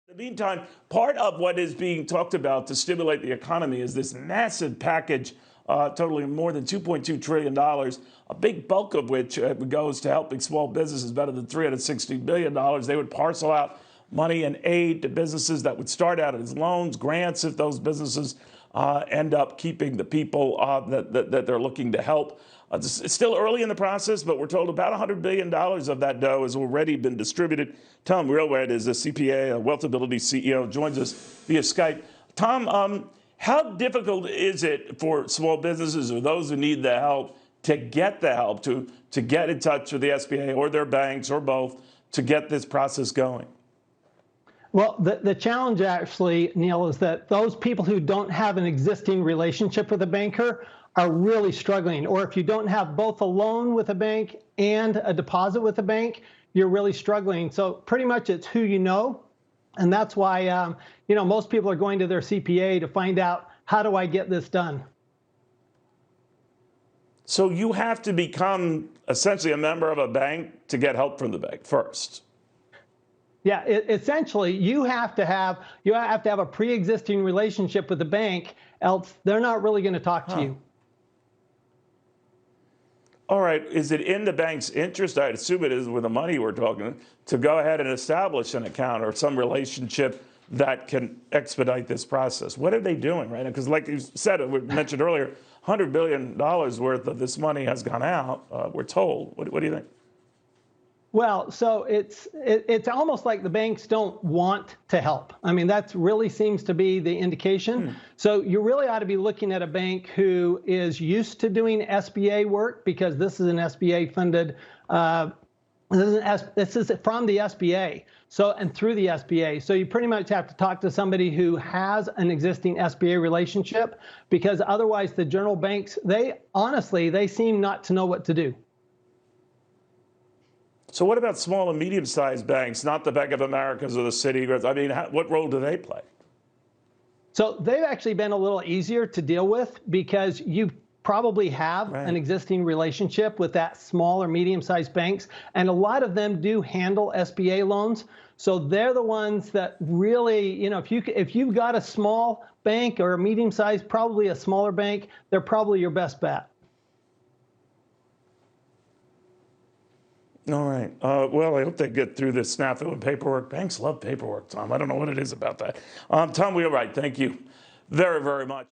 In the meantime, part of what is being talked about to stimulate the economy is this massive package totaling more than $2.2 trillion, a big bulk of which goes to helping small businesses, better than $360 billion. They would parcel out money and aid to businesses that would start out as loans, grants, if those businesses end up keeping the people that they're looking to help. It's still early in the process, but we're told about $100 billion of that dough has already been distributed. Tom Wheelwright is a CPA, a Wealthability CEO, joins us via Skype. Tom, how difficult is it for small businesses or those who need the help to get the help, to get in touch with the SBA or their banks or both to get this process going? Well, the challenge actually, Neil, is that those people who don't have an existing relationship with a banker are really struggling. Or if you don't have both a loan with a bank and a deposit with a bank, you're really struggling. So pretty much it's who you know. And that's why, most people are going to their CPA to find out, how do I get this done? So you have to become essentially a member of a bank to get help from the bank first. Yeah, essentially, you have to have a pre-existing relationship with the bank, else they're not really going to talk to you. All right. Is it in the bank's interest, I'd assume it is with the money we're talking, to go ahead and establish an account or some relationship that can expedite this process? What are they doing right now? Because like you said, we mentioned earlier, $100 billion worth of this money has gone out, we're told. What do you think? Well, so it's almost like the banks don't want to help. I mean, that really seems to be the indication. So you really ought to be looking at a bank who is used to doing SBA work, because this is an SBA funded, this is from the SBA. So, and through the SBA. So you pretty much have to talk to somebody who has an existing SBA relationship, because otherwise the general banks, they seem not to know what to do. So what about small and medium-sized banks, not the Bank of Americas or the Citigroup? I mean, what role do they play? So they've actually been a little easier to deal with, because you probably have an existing relationship with that small or medium-sized banks, and a lot of them do handle SBA loans. So they're the ones that really, if you've got a small bank or a medium-sized, probably a smaller bank, they're probably your best bet. All right. Well, I hope they get through this snafu and paperwork. Banks love paperwork, Tom. I don't know what it is about that. Tom Wheelwright, thank you very, very much.